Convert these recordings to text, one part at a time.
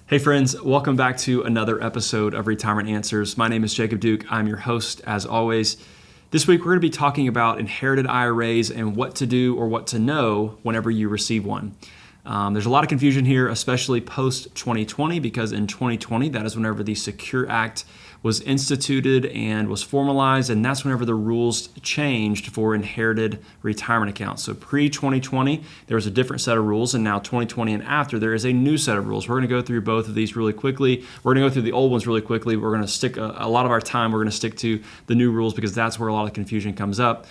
Hey friends, welcome back to another episode of Retirement Answers. My name is Jacob Duke. I'm your host as always. This week we're going to be talking about inherited IRAs and what to do or what to know whenever you receive one. There's a lot of confusion here, especially post 2020, because in 2020, that is whenever the Secure Act was instituted and was formalized, and that's whenever the rules changed for inherited retirement accounts. So pre-2020, there was a different set of rules, and now 2020 and after, there is a new set of rules. We're going to go through both of these really quickly. We're going to go through the old ones really quickly. We're going to stick a lot of our time, we're going to stick to the new rules because that's where a lot of confusion comes up.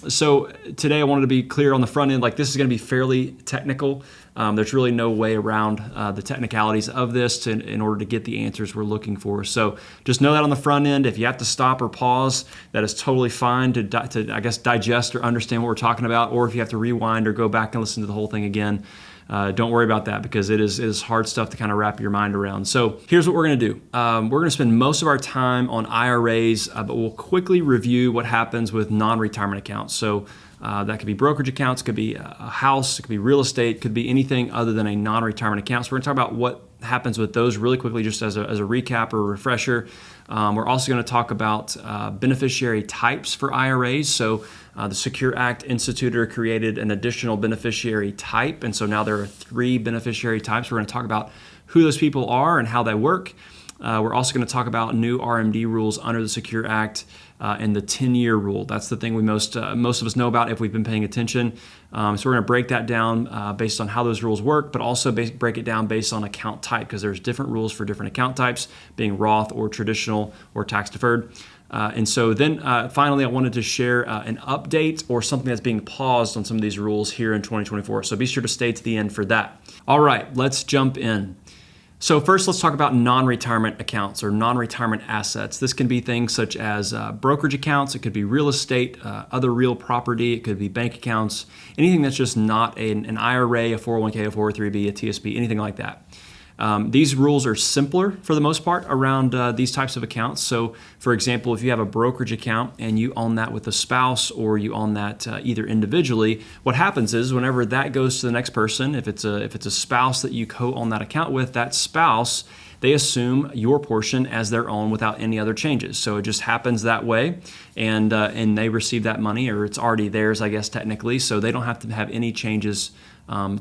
So today I wanted to be clear on the front end, like this is going to be fairly technical. There's really no way around the technicalities of this in order to get the answers we're looking for. So just know that on the front end, if you have to stop or pause, that is totally fine to digest or understand what we're talking about. Or if you have to rewind or go back and listen to the whole thing again, don't worry about that because it is hard stuff to kind of wrap your mind around. So here's what we're going to do. We're going to spend most of our time on IRAs, but we'll quickly review what happens with non-retirement accounts. So that could be brokerage accounts, could be a house, it could be real estate, could be anything other than a non-retirement account. So we're going to talk about what happens with those really quickly, just as a recap or a refresher. We're also going to talk about beneficiary types for IRAs. So the Secure Act instituted or created an additional beneficiary type. And so now there are 3 beneficiary types. We're going to talk about who those people are and how they work. We're also going to talk about new RMD rules under the Secure Act and the 10-year rule. That's the thing we most of us know about if we've been paying attention. So we're going to break that down based on how those rules work, but also break it down based on account type because there's different rules for different account types, being Roth or traditional or tax deferred. And so then finally, I wanted to share an update or something that's being paused on some of these rules here in 2024. So be sure to stay to the end for that. All right, let's jump in. So first, let's talk about non-retirement accounts or non-retirement assets. This can be things such as brokerage accounts. It could be real estate, other real property. It could be bank accounts, anything that's just not an IRA, a 401k, a 403b, a TSP, anything like that. These rules are simpler for the most part around these types of accounts. So for example, if you have a brokerage account and you own that with a spouse or you own that either individually, what happens is whenever that goes to the next person, if it's a spouse that you co-own that account with, that spouse, they assume your portion as their own without any other changes. So it just happens that way, and they receive that money, or it's already theirs, I guess, technically, so they don't have to have any changes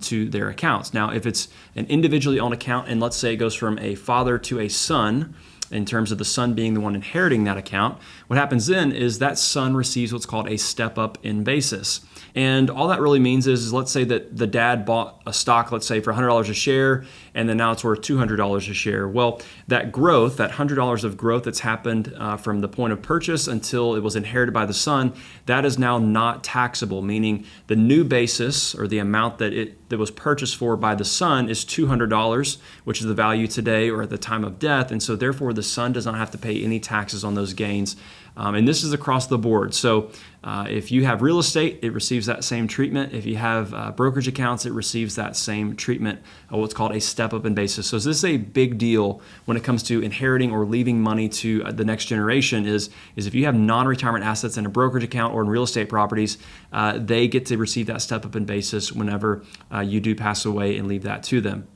to their accounts. Now, if it's an individually owned account, and let's say it goes from a father to a son, in terms of the son being the one inheriting that account, what happens then is that son receives what's called a step up in basis. And all that really means is let's say that the dad bought a stock, let's say for $100 a share, and then now it's worth $200 a share. Well, that growth, that $100 of growth that's happened from the point of purchase until it was inherited by the son, that is now not taxable, meaning the new basis or the amount that was purchased for by the son is $200, which is the value today or at the time of death. And so therefore the son does not have to pay any taxes on those gains. And this is across the board. So if you have real estate, it receives that same treatment. If you have brokerage accounts, it receives that same treatment, what's called a step-up in basis. So this is a big deal when it comes to inheriting or leaving money to the next generation is if you have non-retirement assets in a brokerage account or in real estate properties, they get to receive that step-up in basis whenever you do pass away and leave that to them.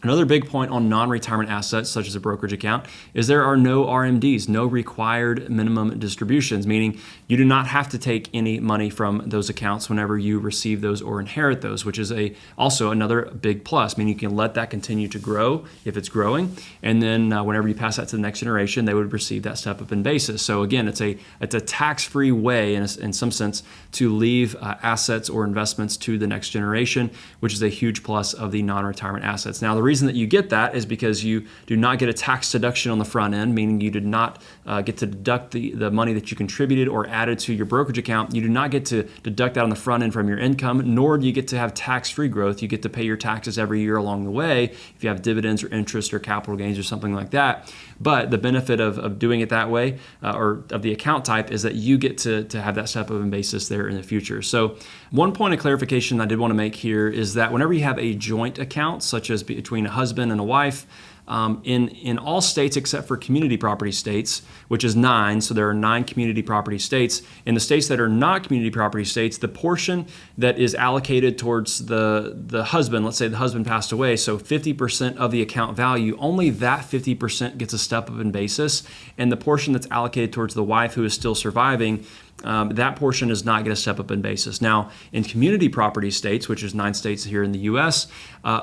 Another big point on non-retirement assets, such as a brokerage account, is there are no RMDs, no required minimum distributions, meaning you do not have to take any money from those accounts whenever you receive those or inherit those, which is also another big plus, meaning you can let that continue to grow if it's growing, and then whenever you pass that to the next generation, they would receive that step up in basis. So again, it's a tax-free way in some sense to leave assets or investments to the next generation, which is a huge plus of the non-retirement assets. Now, the reason that you get that is because you do not get a tax deduction on the front end, meaning you did not get to deduct the money that you contributed or added to your brokerage account. You do not get to deduct that on the front end from your income, nor do you get to have tax-free growth. You get to pay your taxes every year along the way if you have dividends or interest or capital gains or something like that. But the benefit of doing it that way or of the account type is that you get to have that step up in basis there in the future. So one point of clarification I did want to make here is that whenever you have a joint account, such as between a husband and a wife, In all states except for community property states, which is 9, so there are 9 community property states. In the states that are not community property states, the portion that is allocated towards the husband, let's say the husband passed away, so 50% of the account value, only that 50% gets a step-up in basis, and the portion that's allocated towards the wife who is still surviving, that portion does not get a step up in basis. Now, in community property states, which is 9 states here in the U.S.,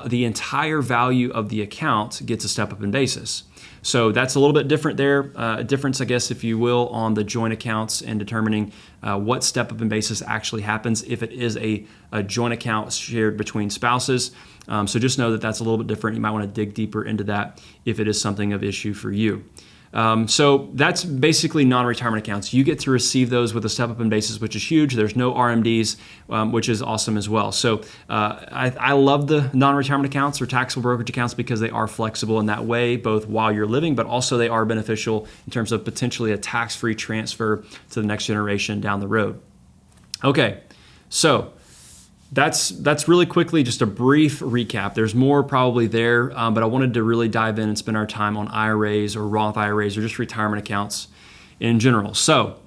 the entire value of the account gets a step up in basis. So that's a little bit different there. A difference, I guess, if you will, on the joint accounts and determining what step up in basis actually happens if it is a joint account shared between spouses. So just know that that's a little bit different. You might want to dig deeper into that if it is something of issue for you. So that's basically non-retirement accounts. You get to receive those with a step-up in basis, which is huge. There's no RMDs, which is awesome as well. So I love the non-retirement accounts or taxable brokerage accounts because they are flexible in that way, both while you're living, but also they are beneficial in terms of potentially a tax-free transfer to the next generation down the road. Okay, so that's really quickly just a brief recap. There's more probably there, but I wanted to really dive in and spend our time on IRAs or Roth IRAs or just retirement accounts in general. So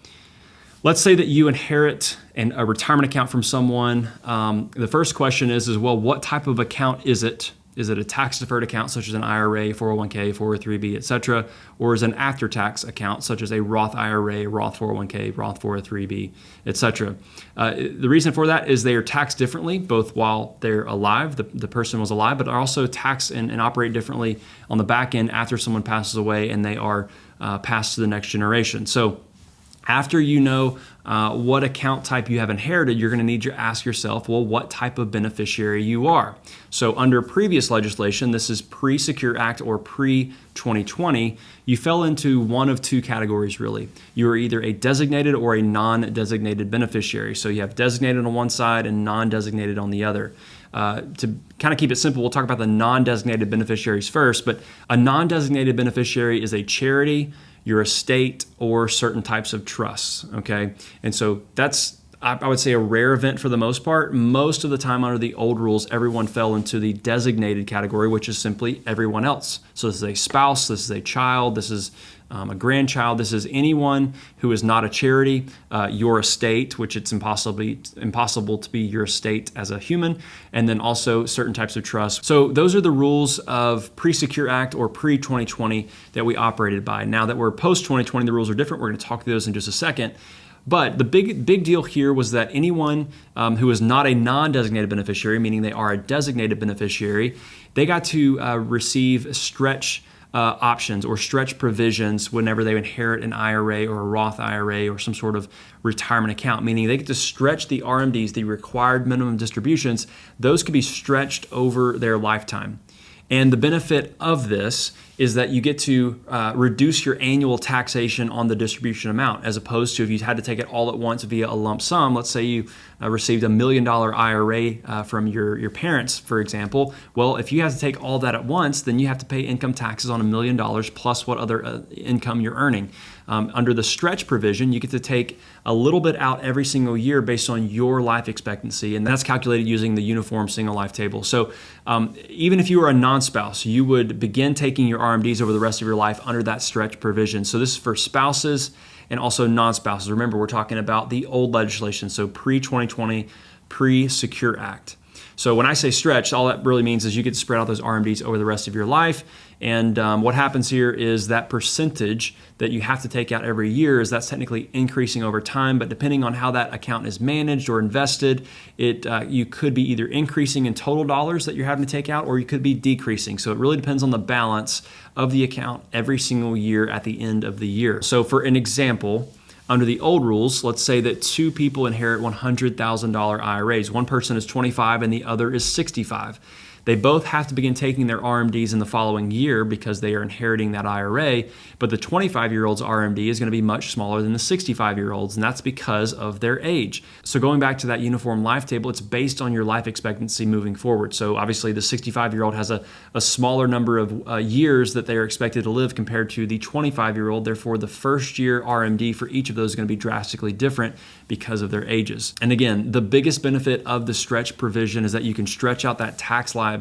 let's say that you inherit a retirement account from someone. The first question is, well, what type of account is it? Is it a tax-deferred account such as an IRA, 401k, 403b, etc., or is it an after-tax account such as a Roth IRA, Roth 401k, Roth 403b, etc.? The reason for that is they are taxed differently, both while they're alive, the person was alive, but are also taxed and operate differently on the back end after someone passes away and they are passed to the next generation. So after you know what account type you have inherited, you're going to need to ask yourself, well, what type of beneficiary you are. So under previous legislation, this is pre-Secure Act or pre-2020, you fell into one of 2 categories really. You are either a designated or a non-designated beneficiary. So you have designated on one side and non-designated on the other. To kind of keep it simple, we'll talk about the non-designated beneficiaries first, but a non-designated beneficiary is a charity, your estate, or certain types of trusts, okay? And so that's, I would say, a rare event for the most part. Most of the time under the old rules, everyone fell into the designated category, which is simply everyone else. So this is a spouse, this is a child, this is a grandchild, this is anyone who is not a charity, your estate, which it's impossible to be your estate as a human, and then also certain types of trusts. So those are the rules of pre-Secure Act or pre-2020 that we operated by. Now that we're post-2020, the rules are different. We're going to talk through those in just a second. But the big deal here was that anyone who is not a non-designated beneficiary, meaning they are a designated beneficiary, they got to receive stretch options or stretch provisions whenever they inherit an IRA or a Roth IRA or some sort of retirement account, meaning they get to stretch the RMDs, the required minimum distributions. Those could be stretched over their lifetime. And the benefit of this is that you get to reduce your annual taxation on the distribution amount, as opposed to if you had to take it all at once via a lump sum. Let's say you received $1 million IRA from your parents, for example. Well, if you have to take all that at once, then you have to pay income taxes on $1 million plus what other income you're earning. Under the stretch provision, you get to take a little bit out every single year based on your life expectancy, and that's calculated using the uniform single life table. So even if you were a non-spouse, you would begin taking your RMDs over the rest of your life under that stretch provision. So this is for spouses and also non-spouses. Remember, we're talking about the old legislation, so pre-2020, pre-Secure Act. So when I say stretch, all that really means is you get to spread out those RMDs over the rest of your life. And what happens here is that percentage that you have to take out every year is that's technically increasing over time, but depending on how that account is managed or invested, you could be either increasing in total dollars that you're having to take out, or you could be decreasing. So it really depends on the balance of the account every single year at the end of the year. So for an example, under the old rules, let's say that 2 people inherit $100,000 IRAs. One person is 25 and the other is 65. They both have to begin taking their RMDs in the following year because they are inheriting that IRA, but the 25-year-old's RMD is going to be much smaller than the 65-year-old's, and that's because of their age. So going back to that uniform life table, it's based on your life expectancy moving forward. So obviously the 65-year-old has a smaller number of years that they are expected to live compared to the 25-year-old. Therefore, the first year RMD for each of those is going to be drastically different because of their ages. And again, the biggest benefit of the stretch provision is that you can stretch out that tax liability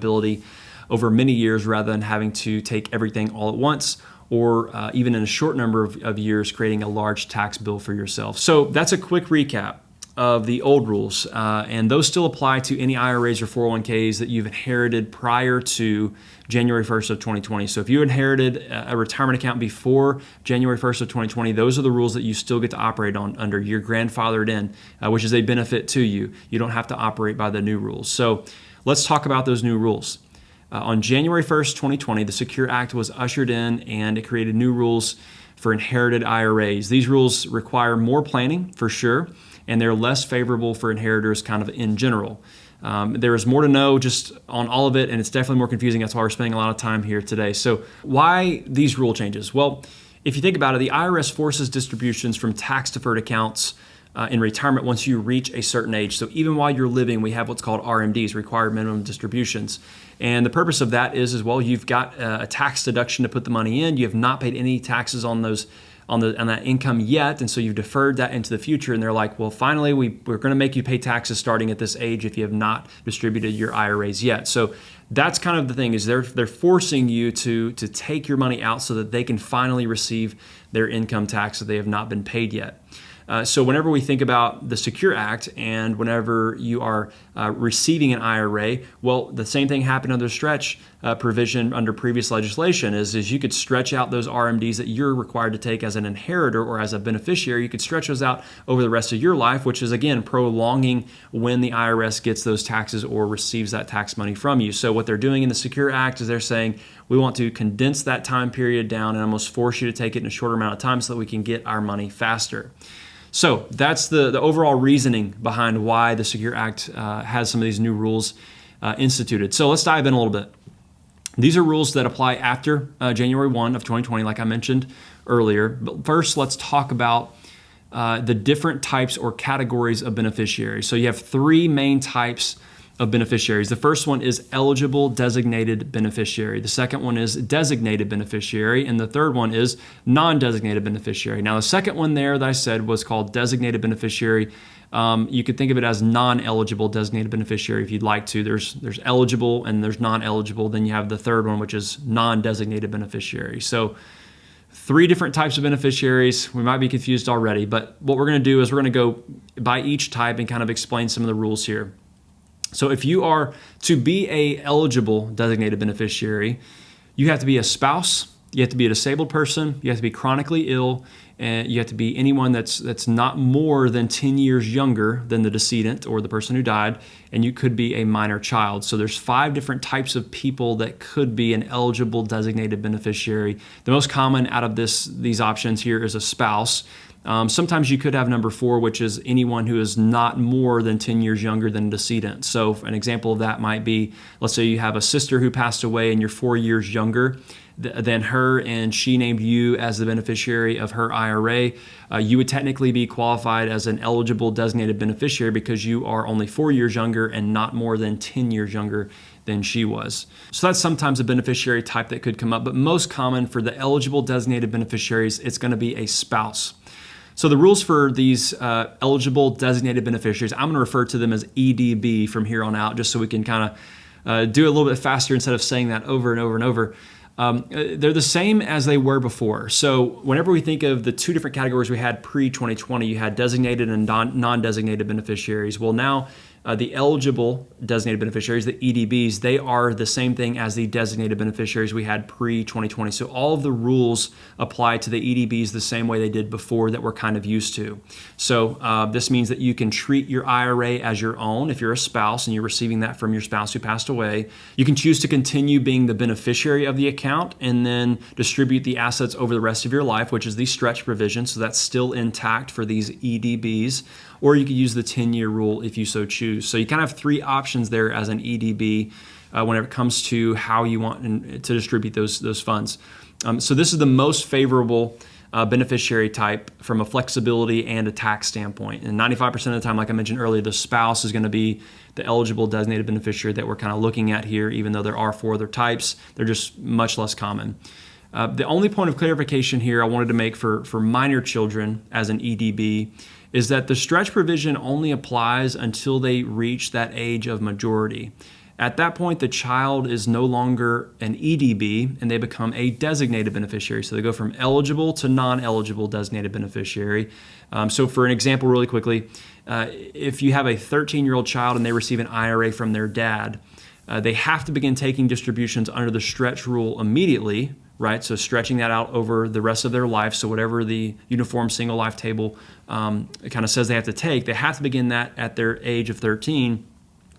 over many years rather than having to take everything all at once, or even in a short number of years, creating a large tax bill for yourself. So that's a quick recap of the old rules, and those still apply to any IRAs or 401ks that you've inherited prior to January 1st of 2020. So if you inherited a retirement account before January 1st of 2020, those are the rules that you still get to operate on under. You're grandfathered in, which is a benefit to you. You don't have to operate by the new rules. So let's talk about those new rules. On January 1st, 2020, the Secure Act was ushered in, and it created new rules for inherited IRAs. These rules require more planning, for sure, and they're less favorable for inheritors kind of in general. There is more to know just on all of it, and it's definitely more confusing. That's why we're spending a lot of time here today. So why these rule changes? Well, if you think about it, the IRS forces distributions from tax-deferred accounts in retirement once you reach a certain age. So even while you're living, we have what's called RMDs, required minimum distributions. And the purpose of that is, as well, you've got a tax deduction to put the money in. You have not paid any taxes on those on that income yet, and so you've deferred that into the future. And they're like, well, finally, we're going to make you pay taxes starting at this age if you have not distributed your IRAs yet. So that's kind of the thing, is they're forcing you to take your money out so that they can finally receive their income tax that they have not been paid yet. So whenever we think about the Secure Act and whenever you are receiving an IRA, well, the same thing happened under the stretch provision under previous legislation is you could stretch out those RMDs that you're required to take as an inheritor or as a beneficiary. You could stretch those out over the rest of your life, which is, again, prolonging when the IRS gets those taxes or receives that tax money from you. So what they're doing in the Secure Act is they're saying, we want to condense that time period down and almost force you to take it in a shorter amount of time so that we can get our money faster. So that's the overall reasoning behind why the Secure Act has some of these new rules instituted. So let's dive in a little bit. These are rules that apply after January 1 of 2020, like I mentioned earlier. But first, let's talk about the different types or categories of beneficiaries. So you have three main types of beneficiaries. The first one is eligible designated beneficiary. The second one is designated beneficiary. And the third one is non-designated beneficiary. Now, the second one there that I said was called designated beneficiary. You could think of it as non-eligible designated beneficiary if you'd like to. There's eligible and there's non-eligible. Then you have the third one, which is non-designated beneficiary. So three different types of beneficiaries. We might be confused already, but what we're going to do is we're going to go by each type and kind of explain some of the rules here. So if you are to be a eligible designated beneficiary, you have to be a spouse, you have to be a disabled person, you have to be chronically ill, and you have to be anyone that's not more than 10 years younger than the decedent or the person who died, and you could be a minor child. So there's 5 different types of people that could be an eligible designated beneficiary. The most common out of these options here is a spouse. Sometimes you could have number 4, which is anyone who is not more than 10 years younger than a decedent. So an example of that might be, let's say you have a sister who passed away and you're 4 years younger than her, and she named you as the beneficiary of her IRA. You would technically be qualified as an eligible designated beneficiary because you are only 4 years younger and not more than 10 years younger than she was. So that's sometimes a beneficiary type that could come up, but most common for the eligible designated beneficiaries, it's going to be a spouse. So the rules for these eligible designated beneficiaries, I'm going to refer to them as EDB from here on out, just so we can kind of do it a little bit faster instead of saying that over and over and over. They're the same as they were before. So whenever we think of the 2 different categories we had pre-2020, you had designated and non-designated beneficiaries. Well, now the eligible designated beneficiaries, the EDBs, they are the same thing as the designated beneficiaries we had pre-2020. So all of the rules apply to the EDBs the same way they did before that we're kind of used to. So this means that you can treat your IRA as your own if you're a spouse and you're receiving that from your spouse who passed away. You can choose to continue being the beneficiary of the account and then distribute the assets over the rest of your life, which is the stretch provision. So that's still intact for these EDBs. Or you could use the 10-year rule if you so choose. So you kind of have 3 options there as an EDB whenever it comes to how you want to distribute those funds. So this is the most favorable beneficiary type from a flexibility and a tax standpoint. And 95% of the time, like I mentioned earlier, the spouse is going to be the eligible designated beneficiary that we're kind of looking at here, even though there are 4 other types. They're just much less common. The only point of clarification here I wanted to make for minor children as an EDB is that the stretch provision only applies until they reach that age of majority. At that point, the child is no longer an EDB and they become a designated beneficiary. So they go from eligible to non-eligible designated beneficiary. So for an example really quickly, if you have a 13-year-old child and they receive an IRA from their dad, they have to begin taking distributions under the stretch rule immediately, right? So stretching that out over the rest of their life. So whatever the uniform single life table kind of says they have to take, they have to begin that at their age of 13.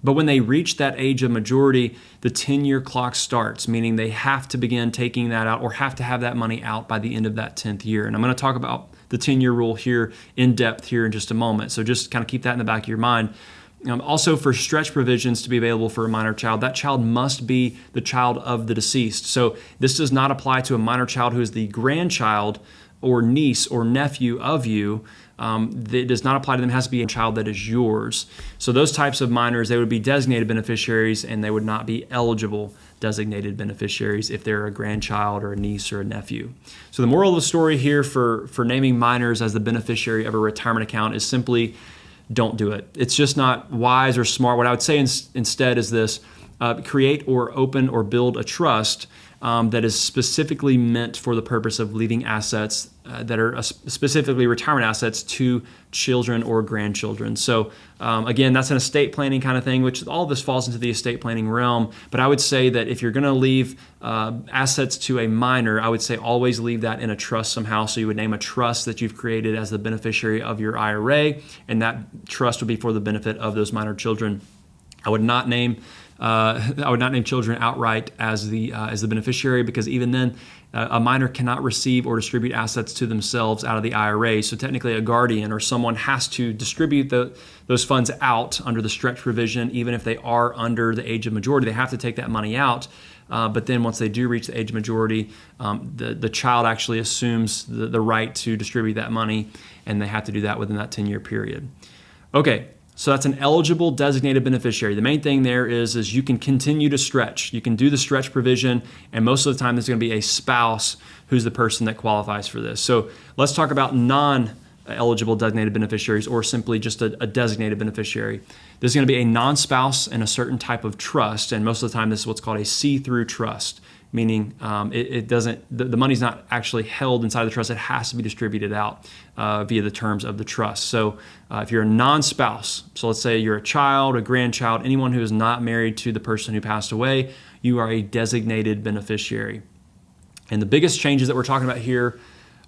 But when they reach that age of majority, the 10-year clock starts, meaning they have to begin taking that out or have to have that money out by the end of that 10th year. And I'm going to talk about the 10-year rule here in depth here in just a moment. So just kind of keep that in the back of your mind. Also, for stretch provisions to be available for a minor child, that child must be the child of the deceased. So this does not apply to a minor child who is the grandchild or niece or nephew of you. It does not apply to them. It has to be a child that is yours. So those types of minors, they would be designated beneficiaries and they would not be eligible designated beneficiaries if they're a grandchild or a niece or a nephew. So the moral of the story here for naming minors as the beneficiary of a retirement account is simply don't do it. It's just not wise or smart. What I would say instead is this: create or open or build a trust that is specifically meant for the purpose of leaving assets that are specifically retirement assets to children or grandchildren. So again, that's an estate planning kind of thing, which all of this falls into the estate planning realm. But I would say that if you're going to leave assets to a minor, I would say always leave that in a trust somehow. So you would name a trust that you've created as the beneficiary of your IRA, and that trust would be for the benefit of those minor children. I would not name children outright as the beneficiary, because even then, a minor cannot receive or distribute assets to themselves out of the IRA. So technically, a guardian or someone has to distribute those funds out under the stretch provision, even if they are under the age of majority. They have to take that money out. But then once they do reach the age of majority, the child actually assumes the right to distribute that money, and they have to do that within that 10-year period. Okay. So that's an eligible designated beneficiary. The main thing there is you can continue to stretch. You can do the stretch provision, and most of the time there's going to be a spouse who's the person that qualifies for this. So let's talk about non-eligible designated beneficiaries, or simply just a designated beneficiary. There's going to be a non-spouse in a certain type of trust, and most of the time this is what's called a see-through trust, meaning the money's not actually held inside the trust. It has to be distributed out via the terms of the trust. So if you're a non-spouse, so let's say you're a child, a grandchild, anyone who is not married to the person who passed away, you are a designated beneficiary. And the biggest changes that we're talking about here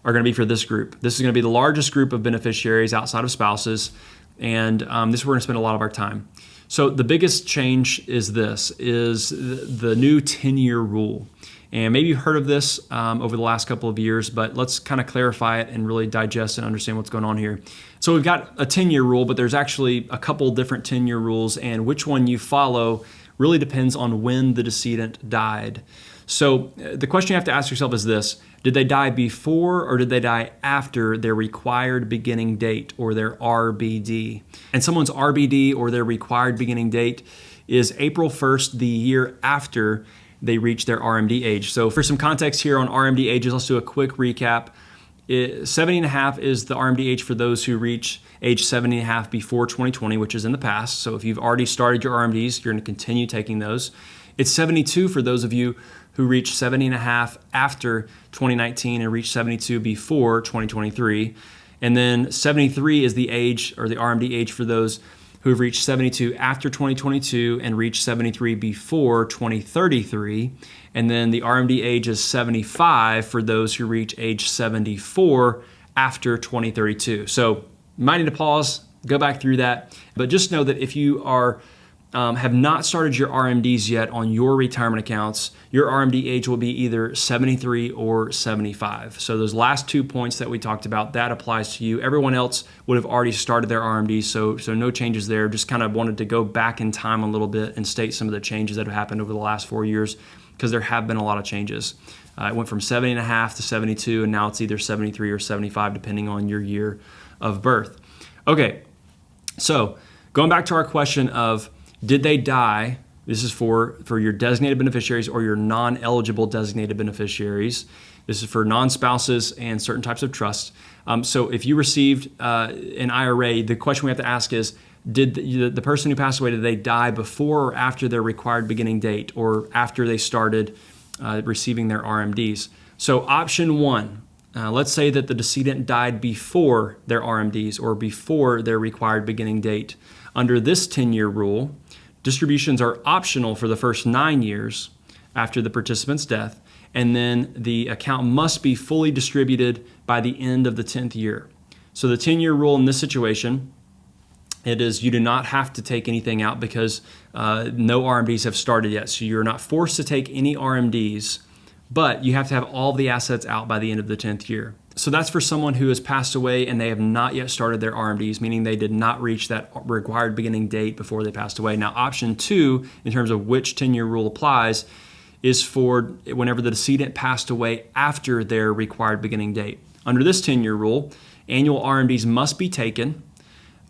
are going to be for this group. This is going to be the largest group of beneficiaries outside of spouses, and this is where we're going to spend a lot of our time. So the biggest change is the new 10-year rule. And maybe you've heard of this over the last couple of years, but let's kind of clarify it and really digest and understand what's going on here. So we've got a 10-year rule, but there's actually a couple different 10-year rules, and which one you follow really depends on when the decedent died. So the question you have to ask yourself is this: did they die before or did they die after their required beginning date, or their RBD? And someone's RBD, or their required beginning date, is April 1st, the year after they reach their RMD age. So for some context here on RMD ages, let's do a quick recap. 70 and a half is the RMD age for those who reach age 70 and a half before 2020, which is in the past. So if you've already started your RMDs, you're going to continue taking those. It's 72 for those of you who reach 70 and a half after 2019 and reach 72 before 2023. And then 73 is the age, or the RMD age, for those who have reached 72 after 2022 and reached 73 before 2033. And then the RMD age is 75 for those who reach age 74 after 2032. So you might need to pause, go back through that. But just know that if you have not started your RMDs yet on your retirement accounts, your RMD age will be either 73 or 75. So those last 2 points that we talked about, that applies to you. Everyone else would have already started their RMDs, so no changes there. Just kind of wanted to go back in time a little bit and state some of the changes that have happened over the last 4 years, because there have been a lot of changes. It went from 70 and a half to 72, and now it's either 73 or 75, depending on your year of birth. Okay, so going back to our question of, did they die? This is for your designated beneficiaries or your non-eligible designated beneficiaries. This is for non-spouses and certain types of trusts. So if you received an IRA, the question we have to ask is, did the person who passed away, did they die before or after their required beginning date, or after they started receiving their RMDs? So option one, let's say that the decedent died before their RMDs or before their required beginning date. Under this 10-year rule, distributions are optional for the first 9 years after the participant's death, and then the account must be fully distributed by the end of the 10th year. So the 10-year rule in this situation, it is you do not have to take anything out because no RMDs have started yet. So you're not forced to take any RMDs, but you have to have all the assets out by the end of the 10th year. So that's for someone who has passed away and they have not yet started their RMDs, meaning they did not reach that required beginning date before they passed away. Now, option two, in terms of which 10-year rule applies, is for whenever the decedent passed away after their required beginning date. Under this 10-year rule, annual RMDs must be taken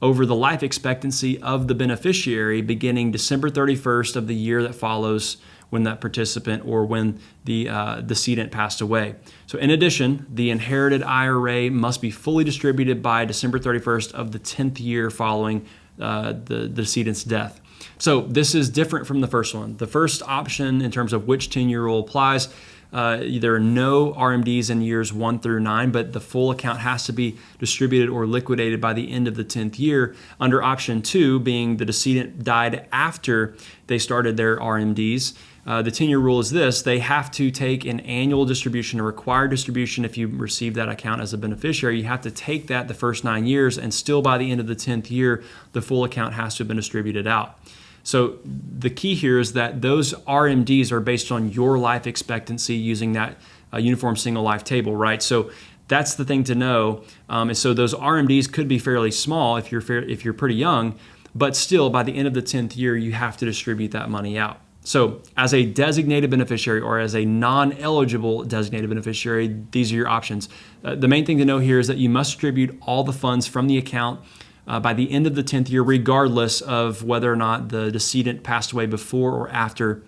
over the life expectancy of the beneficiary beginning December 31st of the year that follows when that participant or when the decedent passed away. So in addition, the inherited IRA must be fully distributed by December 31st of the 10th year following the decedent's death. So this is different from the first one. The first option in terms of which 10-year rule applies, there are no RMDs in years 1 through 9, but the full account has to be distributed or liquidated by the end of the 10th year. Under option 2, being the decedent died after they started their RMDs, the 10-year rule is this: they have to take an annual distribution, a required distribution. If you receive that account as a beneficiary, you have to take that the first 9 years, and still by the end of the 10th year, the full account has to have been distributed out. So the key here is that those RMDs are based on your life expectancy using that uniform single life table, right? So that's the thing to know. And so those RMDs could be fairly small if you're pretty young, but still by the end of the 10th year, you have to distribute that money out. So as a designated beneficiary or as a non-eligible designated beneficiary, these are your options. The main thing to know here is that you must distribute all the funds from the account by the end of the 10th year, regardless of whether or not the decedent passed away before or after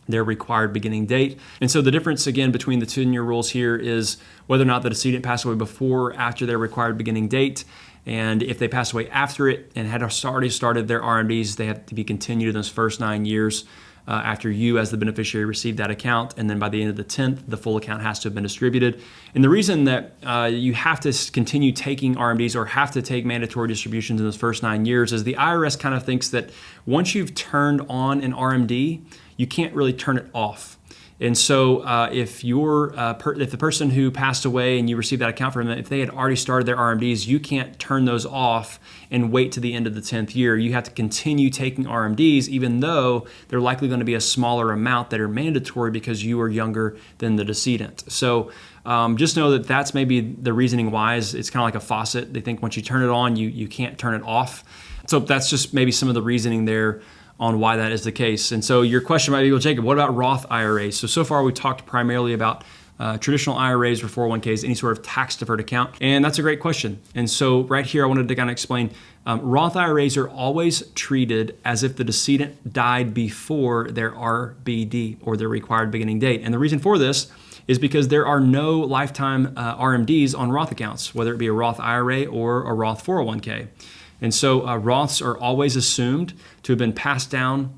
their required beginning date. And so the difference, again, between the 10-year rules here is whether or not the decedent passed away before or after their required beginning date. And if they passed away after it and had already started their RMDs, they have to be continued in those first 9 years after you as the beneficiary received that account. And then by the end of the 10th, the full account has to have been distributed. And the reason that you have to continue taking RMDs or have to take mandatory distributions in those first 9 years is the IRS kind of thinks that once you've turned on an RMD, you can't really turn it off. And so if the person who passed away and you received that account from them, if they had already started their RMDs, you can't turn those off and wait to the end of the 10th year. You have to continue taking RMDs, even though they're likely going to be a smaller amount that are mandatory because you are younger than the decedent. So just know that that's maybe the reasoning why is it's kind of like a faucet. They think once you turn it on, you can't turn it off. So that's just maybe some of the reasoning there on why that is the case. And so your question might be, well, Jacob, what about Roth IRAs? So far we talked primarily about traditional IRAs or 401ks, any sort of tax-deferred account. And that's a great question. And so right here, I wanted to kind of explain, Roth IRAs are always treated as if the decedent died before their RBD or their required beginning date. And the reason for this is because there are no lifetime RMDs on Roth accounts, whether it be a Roth IRA or a Roth 401k. And so Roths are always assumed to have been passed down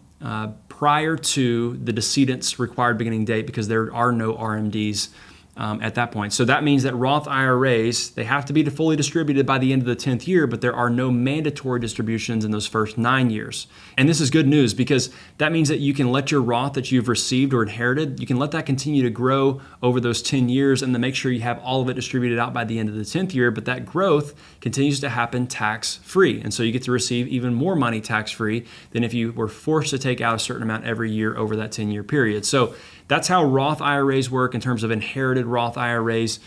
prior to the decedent's required beginning date because there are no RMDs at that point. So that means that Roth IRAs, they have to be fully distributed by the end of the 10th year, but there are no mandatory distributions in those first 9 years. And this is good news because that means that you can let your Roth that you've received or inherited, you can let that continue to grow over those 10 years and then make sure you have all of it distributed out by the end of the 10th year, but that growth continues to happen tax-free. And so you get to receive even more money tax-free than if you were forced to take out a certain amount every year over that 10-year period. So that's how Roth IRAs work in terms of inherited Roth IRAs.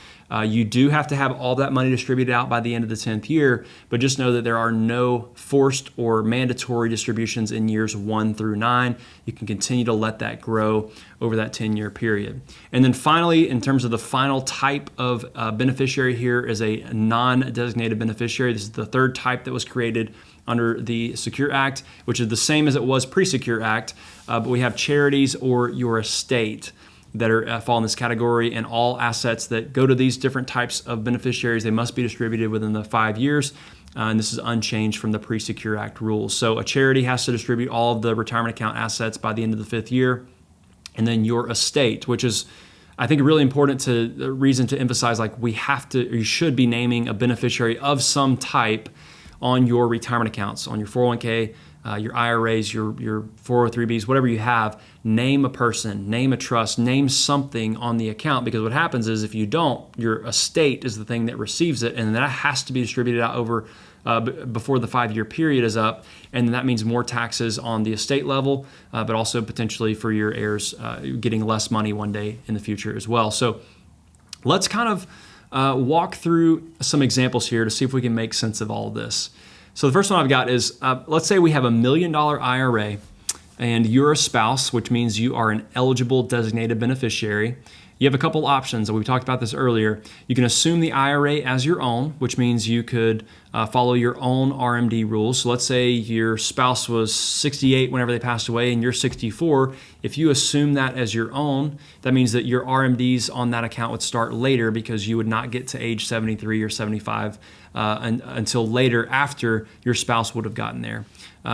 You do have to have all that money distributed out by the end of the 10th year, but just know that there are no forced or mandatory distributions in years 1 through 9. You can continue to let that grow over that 10-year period. And then finally, in terms of the final type of beneficiary here is a non-designated beneficiary. This is the third type that was created under the Secure Act, which is the same as it was pre-Secure Act, but we have charities or your estate that fall in this category, and all assets that go to these different types of beneficiaries, they must be distributed within the 5 years. and this is unchanged from the Pre-Secure Act rules. So a charity has to distribute all of the retirement account assets by the end of the 5th year. And then your estate, which is, I think, really important to reason to emphasize, like we have to, or you should be naming a beneficiary of some type on your retirement accounts, on your 401k, your IRAs, your 403bs, whatever you have. Name a person, name a trust, name something on the account, because what happens is if you don't, your estate is the thing that receives it, and that has to be distributed out over before the 5-year period is up, and that means more taxes on the estate level, but also potentially for your heirs getting less money one day in the future as well. So let's kind of walk through some examples here to see if we can make sense of all of this. So the first one I've got is, let's say we have $1 million IRA, and you're a spouse, which means you are an eligible designated beneficiary. You have a couple options, and we talked about this earlier. You can assume the IRA as your own, which means you could follow your own RMD rules. So let's say your spouse was 68 whenever they passed away and you're 64. If you assume that as your own, that means that your RMDs on that account would start later, because you would not get to age 73 or 75 until later, after your spouse would have gotten there.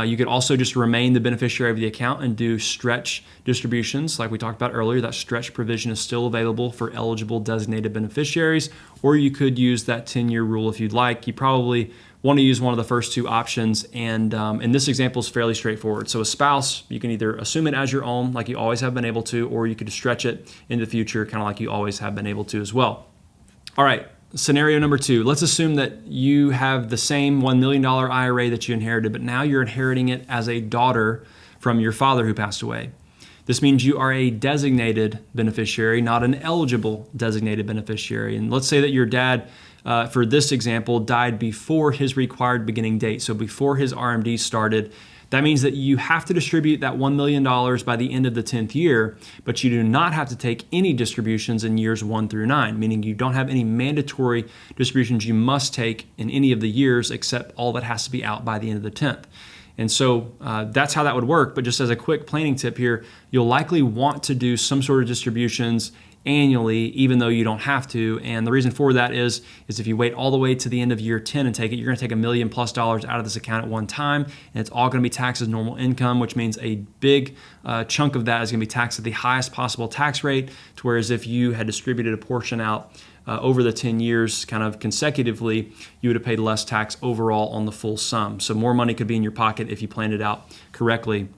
You could also just remain the beneficiary of the account and do stretch distributions like we talked about earlier. That stretch provision is still available for eligible designated beneficiaries, or you could use that 10-year rule if you'd like. You probably want to use one of the first two options, and this example is fairly straightforward. So a spouse, you can either assume it as your own like you always have been able to, or you could stretch it in the future kind of like you always have been able to as well. All right. Scenario number 2, let's assume that you have the same $1 million IRA that you inherited, but now you're inheriting it as a daughter from your father who passed away. This means you are a designated beneficiary, not an eligible designated beneficiary. And let's say that your dad, for this example, died before his required beginning date, so before his RMD started. That means that you have to distribute that $1 million by the end of the 10th year, but you do not have to take any distributions in years 1 through 9, meaning you don't have any mandatory distributions you must take in any of the years, except all that has to be out by the end of the 10th. And so that's how that would work. But just as a quick planning tip here, you'll likely want to do some sort of distributions annually, even though you don't have to. And the reason for that is if you wait all the way to the end of year 10 and take it, you're going to take $1 million+ out of this account at one time, and it's all going to be taxed as normal income, which means a big chunk of that is going to be taxed at the highest possible tax rate, to whereas if you had distributed a portion out over the 10 years kind of consecutively, you would have paid less tax overall on the full sum. So more money could be in your pocket if you planned it out correctly.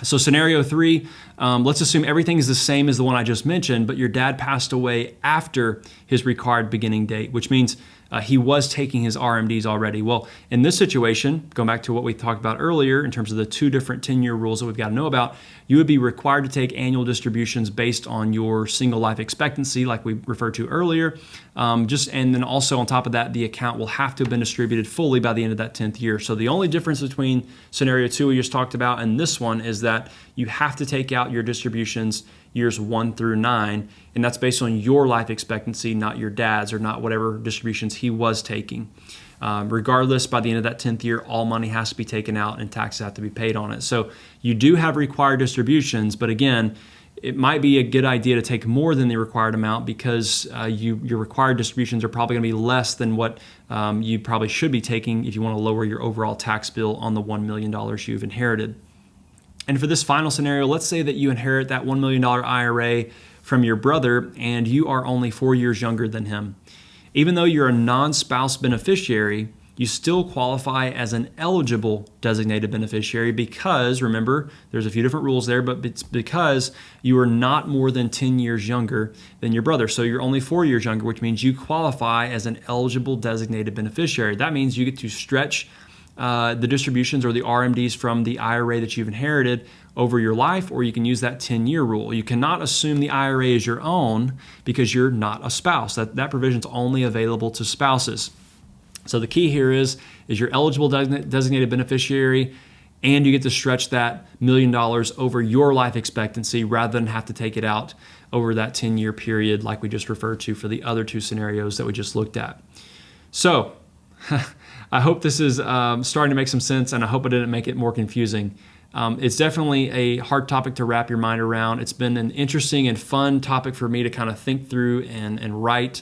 So scenario 3, let's assume everything is the same as the one I just mentioned, but your dad passed away after his required beginning date, which means he was taking his RMDs already. Well, in this situation, going back to what we talked about earlier in terms of the 2 different 10-year rules that we've got to know about, you would be required to take annual distributions based on your single life expectancy, like we referred to earlier. And then also on top of that, the account will have to have been distributed fully by the end of that 10th year. So the only difference between scenario 2 we just talked about and this one is that you have to take out your distributions years 1 through 9, and that's based on your life expectancy, not your dad's, or not whatever distributions he was taking. Regardless, by the end of that 10th year, all money has to be taken out and taxes have to be paid on it. So you do have required distributions, but again, it might be a good idea to take more than the required amount, because your required distributions are probably going to be less than what you probably should be taking if you want to lower your overall tax bill on the $1 million you've inherited. And for this final scenario, let's say that you inherit that $1 million IRA from your brother and you are only 4 years younger than him. Even though you're a non-spouse beneficiary, you still qualify as an eligible designated beneficiary because, remember, there's a few different rules there, but it's because you are not more than 10 years younger than your brother. So you're only 4 years younger, which means you qualify as an eligible designated beneficiary. That means you get to stretch the distributions or the RMDs from the IRA that you've inherited over your life, or you can use that 10-year rule. You cannot assume the IRA is your own because you're not a spouse. That provision is only available to spouses. So the key here is you're eligible designated beneficiary, and you get to stretch that $1 million over your life expectancy rather than have to take it out over that 10-year period like we just referred to for the other 2 scenarios that we just looked at. So I hope this is starting to make some sense, and I hope I didn't make it more confusing. It's definitely a hard topic to wrap your mind around. It's been an interesting and fun topic for me to kind of think through and write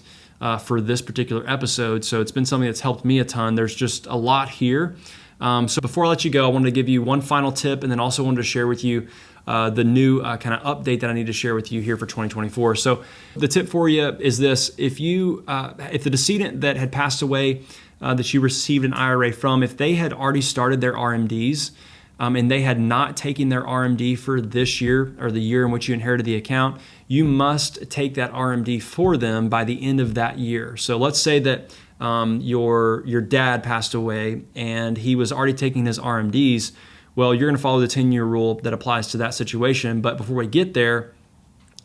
for this particular episode. So it's been something that's helped me a ton. There's just a lot here. So before I let you go, I wanted to give you one final tip, and then also wanted to share with you the new kind of update that I need to share with you here for 2024. So the tip for you is this: if the decedent that had passed away that you received an IRA from, if they had already started their RMDs and they had not taken their RMD for this year or the year in which you inherited the account, you must take that RMD for them by the end of that year. So let's say that your dad passed away and he was already taking his RMDs. Well, you're going to follow the 10-year rule that applies to that situation. But before we get there,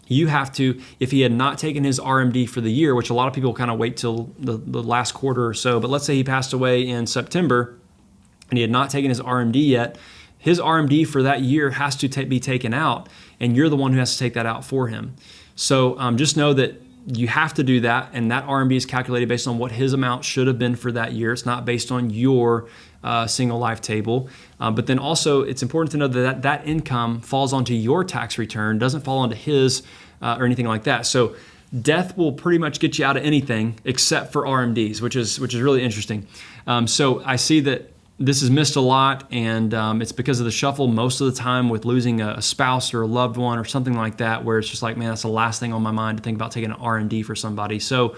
you have to, if he had not taken his RMD for the year, which a lot of people kind of wait till the last quarter or so, but let's say he passed away in September and he had not taken his RMD yet, his RMD for that year has to be taken out, and you're the one who has to take that out for him. So just know that you have to do that, and that RMD is calculated based on what his amount should have been for that year. It's not based on your single life table. But then also, it's important to know that that income falls onto your tax return, doesn't fall onto his or anything like that. So death will pretty much get you out of anything except for RMDs, which is really interesting. So I see that this is missed a lot, and it's because of the shuffle most of the time with losing a spouse or a loved one or something like that, where it's just like, man, that's the last thing on my mind to think about taking an R&D for somebody. So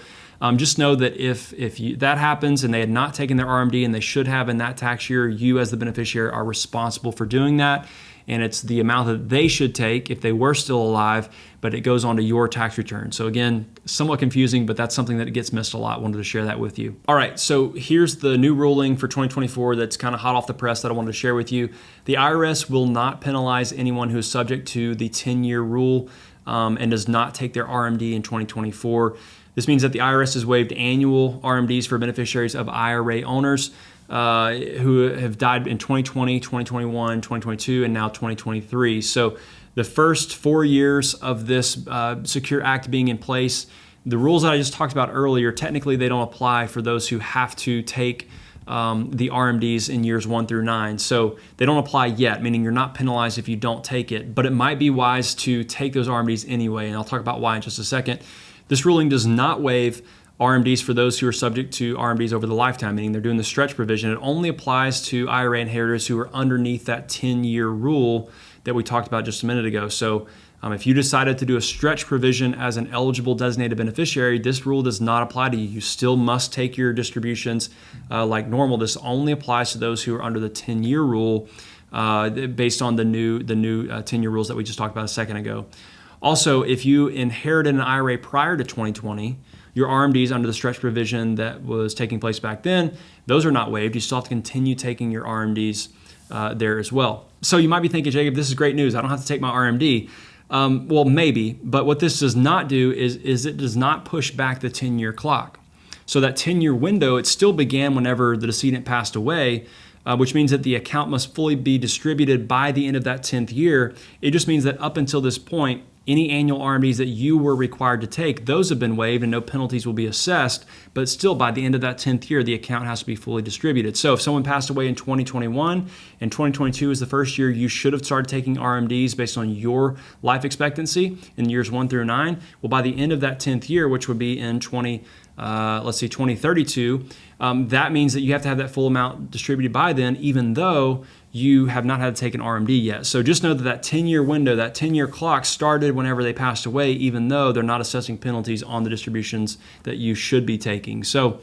just know that if that happens and they had not taken their RMD and they should have in that tax year, you as the beneficiary are responsible for doing that. And it's the amount that they should take if they were still alive, but it goes onto your tax return. So again, somewhat confusing, but that's something that gets missed a lot. Wanted to share that with you. All right, so here's the new ruling for 2024 that's kind of hot off the press that I wanted to share with you. The IRS will not penalize anyone who is subject to the 10-year rule and does not take their RMD in 2024. This means that the IRS has waived annual RMDs for beneficiaries of IRA owners who have died in 2020, 2021, 2022, and now 2023. So the first 4 years of this Secure Act being in place, the rules that I just talked about earlier, technically they don't apply for those who have to take the RMDs in years 1 through 9. So they don't apply yet, meaning you're not penalized if you don't take it, but it might be wise to take those RMDs anyway, and I'll talk about why in just a second. This ruling does not waive RMDs for those who are subject to RMDs over the lifetime, meaning they're doing the stretch provision. It only applies to IRA inheritors who are underneath that 10-year rule that we talked about just a minute ago. So if you decided to do a stretch provision as an eligible designated beneficiary, this rule does not apply to you. You still must take your distributions like normal. This only applies to those who are under the 10-year rule based on the new 10-year rules that we just talked about a second ago. Also, if you inherited an IRA prior to 2020, your RMDs under the stretch provision that was taking place back then, those are not waived. You still have to continue taking your RMDs there as well. So you might be thinking, Jacob, this is great news. I don't have to take my RMD. Well, maybe, but what this does not do is it does not push back the 10-year clock. So that 10-year window, it still began whenever the decedent passed away, which means that the account must fully be distributed by the end of that 10th year. It just means that up until this point, any annual RMDs that you were required to take, those have been waived and no penalties will be assessed, but still by the end of that 10th year, the account has to be fully distributed. So if someone passed away in 2021 and 2022 is the first year you should have started taking RMDs based on your life expectancy in years 1 through 9, well, by the end of that 10th year, which would be in 2032, that means that you have to have that full amount distributed by then, even though you have not had to take an RMD yet. So just know that that 10-year window, that 10-year clock started whenever they passed away, even though they're not assessing penalties on the distributions that you should be taking. So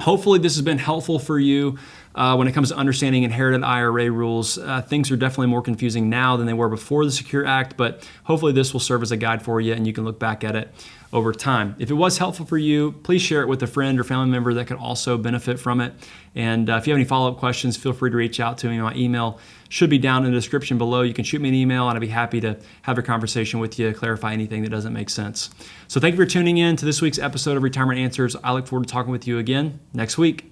hopefully this has been helpful for you when it comes to understanding inherited IRA rules. Things are definitely more confusing now than they were before the Secure Act, but hopefully this will serve as a guide for you and you can look back at it over time. If it was helpful for you, please share it with a friend or family member that could also benefit from it. And if you have any follow-up questions, feel free to reach out to me. My email should be down in the description below. You can shoot me an email and I'd be happy to have a conversation with you, clarify anything that doesn't make sense. So thank you for tuning in to this week's episode of Retirement Answers. I look forward to talking with you again next week.